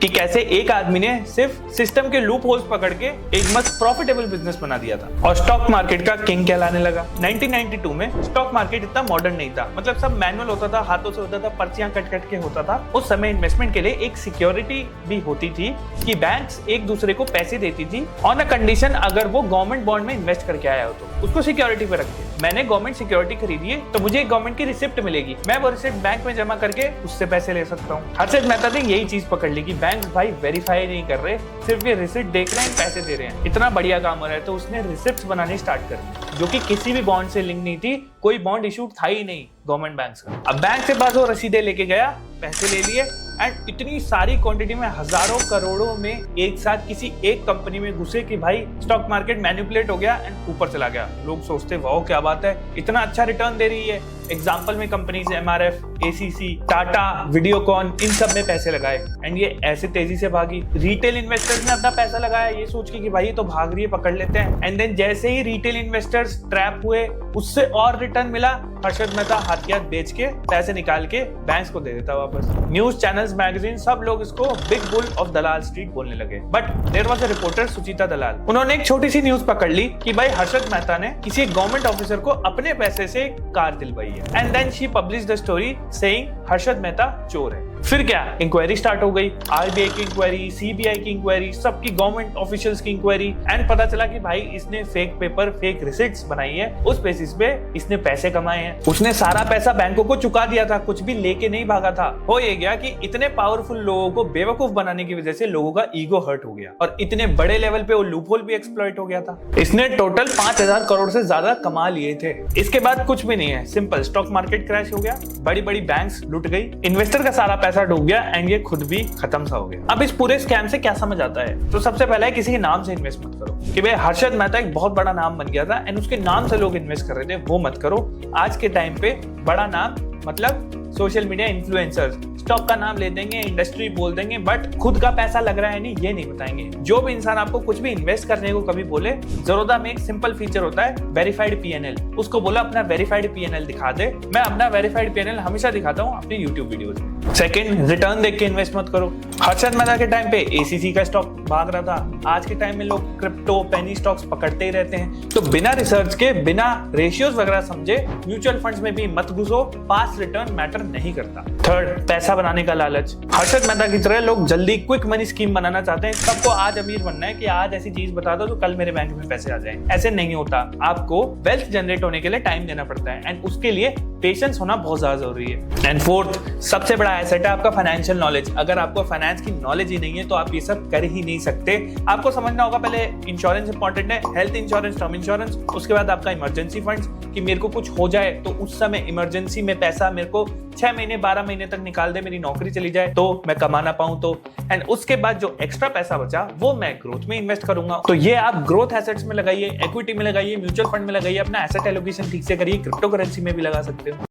कि कैसे एक आदमी ने सिर्फ सिस्टम के लूप होल्स पकड़ के एक मस्त प्रॉफिटेबल बिजनेस बना दिया था और स्टॉक मार्केट का किंग कहलाने लगा। 1992 में स्टॉक मार्केट इतना मॉडर्न नहीं था, मतलब सब मैनुअल होता था, हाथों से होता था, पर्चियां कट कट के होता था। उस समय इन्वेस्टमेंट के लिए एक सिक्योरिटी भी होती थी कि बैंक्स एक दूसरे को पैसे देती थी ऑन अ कंडीशन अगर वो गवर्नमेंट बॉन्ड में इन्वेस्ट करके आया हो तो उसको सिक्योरिटी पे रखते। मैंने गवर्नमेंट सिक्योरिटी खरीदी है तो मुझे गवर्नमेंट की रिसिप्ट मिलेगी, मैं वो रिसिप्ट बैंक में जमा करके उससे पैसे ले सकता हूँ। हर्षद मेहता ने यही चीज पकड़ ली कि बैंक भाई वेरीफाई नहीं कर रहे, सिर्फ ये रिसिप्ट देख रहे हैं, पैसे दे रहे हैं। इतना बढ़िया काम हो रहा है तो उसने रिसिप्ट बनाने स्टार्ट कर दी जो कि किसी भी बॉन्ड से लिंक नहीं थी, कोई बॉन्ड इशूड था ही नहीं गवर्नमेंट बैंक का। अब बैंक से पास वो रसीदें लेके गया, पैसे ले लिए एंड इतनी सारी क्वांटिटी में हजारों करोड़ों में एक साथ किसी एक कंपनी में घुसे कि भाई स्टॉक मार्केट मैनिपुलेट हो गया एंड ऊपर चला गया। लोग सोचते वाओ क्या बात है, इतना अच्छा रिटर्न दे रही है। एग्जाम्पल में companies MRF, ACC, Tata, Videocon, इन सब में पैसे लगाए एंड ये ऐसे तेजी से भागी। रिटेल इन्वेस्टर्स ने अपना पैसा लगाया ये सोच के कि भाई ये तो भाग रही है, पकड़ लेते हैं। एंड देन जैसे ही रिटेल इन्वेस्टर्स ट्रैप हुए, उससे और रिटर्न मिला, हर्षद मेहता हाथ के हाथ बेच के पैसे निकाल के बैंक्स को दे देता वापस। न्यूज चैनल्स, मैगजीन, सब लोग इसको big bull of Dalal street बोलने लगे। But there was a reporter Sucheta Dalal, उन्होंने एक छोटी सी न्यूज पकड़ ली कि भाई हर्षद मेहता ने किसी गवर्नमेंट ऑफिसर को अपने पैसे से कार दिलवाई है and then she published the story saying Harshad Mehta चोर है। फिर क्या, इंक्वायरी स्टार्ट हो गई, RBI की इंक्वायरी, CBI की इंक्वायरी, सबकी गवर्नमेंट ऑफिशियल्स की इंक्वायरी एंड पता चला कि भाई इसने फेक पेपर, फेक रिसिप्ट्स बनाई है, उस बेसिस पे इसने पैसे कमाए हैं। उसने सारा पैसा बैंकों को चुका दिया था, कुछ भी लेके नहीं भागा था। हो ये गया कि इतने पावरफुल लोगों को बेवकूफ बनाने की वजह से लोगों का ईगो हर्ट हो गया और इतने बड़े लेवल पे वो लूपहोल भी एक्सप्लॉइट हो गया था। इसने टोटल 5000 करोड़ से ज्यादा कमा लिए थे। इसके बाद कुछ भी नहीं है, सिंपल, स्टॉक मार्केट क्रैश हो गया, बड़ी बड़ी बैंक्स लुट गई, इन्वेस्टर का सारा पैसा डूब गया एंड ये खुद भी खत्म सा हो गया। अब इस पूरे स्कैम से क्या समझ आता है? तो सबसे पहले किसी के नाम से इन्वेस्ट मत करो कि भाई हर्षद मेहता एक बहुत बड़ा नाम बन गया था एंड उसके नाम से लोग इन्वेस्ट कर रहे थे, वो मत करो। आज के टाइम पे बड़ा नाम मतलब सोशल मीडिया इन्फ्लुएंसर्स स्टॉक का नाम ले देंगे, इंडस्ट्री बोल देंगे, बट खुद का पैसा लग रहा है नहीं, ये नहीं बताएंगे। जो भी इंसान आपको कुछ भी इन्वेस्ट करने को कभी बोले, ज़रोदा में एक सिंपल फीचर होता है वेरीफाइड PNL, उसको बोला अपना वेरीफाइड PNL दिखा दे। मैं अपना वेरीफाइड PNL हमेशा दिखाता हूँ अपनी YouTube वीडियोस में। सेकंड, रिटर्न देख के इन्वेस्ट मत करो। हर्षद मेहता के टाइम पे ACC का स्टॉक भाग रहा था, आज के टाइम में लोग क्रिप्टो, पेनी स्टॉक्स पकड़ते ही रहते हैं। तो बिना रिसर्च के, बिना रेशियोज वगैरह समझे म्यूचुअल फंड्स में भी मत घुसो, पास्ट रिटर्न मैटर नहीं करता। थर्ड, पैसा बनाने का लालच। हर्षद मेहता की तरह लोग जल्दी क्विक मनी स्कीम बनाना चाहते हैं, सबको आज अमीर बनना है कि आज ऐसी चीज बता दो तो कल मेरे बैंक में पैसे आ जाएं। ऐसे नहीं होता, आपको वेल्थ जनरेट होने के लिए टाइम देना पड़ता है एंड उसके लिए पेशेंस होना बहुत ज्यादा जरूरी है। एंड फोर्थ, सबसे बड़ा एसेट है आपका फाइनेंशियल नॉलेज। अगर आपको फाइनेंस की नॉलेज ही नहीं है तो आप ये सब कर ही नहीं सकते। आपको समझना होगा पहले इंश्योरेंस इंपॉर्टेंट है, हेल्थ इंश्योरेंस, टर्म इंश्योरेंस, उसके बाद आपका इमरजेंसी फंड्स कि मेरे को कुछ हो जाए तो उस समय इमरजेंसी में पैसा मेरे को 6 महीने 12 महीने तक निकाल दे, मेरी नौकरी चली जाए तो मैं कमाना पाऊं तो। एंड उसके बाद जो एक्स्ट्रा पैसा बचा वो मैं ग्रोथ में इन्वेस्ट करूंगा। तो ये आप ग्रोथ एसेट्स में लगाइए, इक्विटी में लगाइए, म्यूचुअल फंड में लगाइए, अपना एसेट एलोकेशन ठीक से करिए, क्रिप्टो करेंसी में भी लगा सकते हो।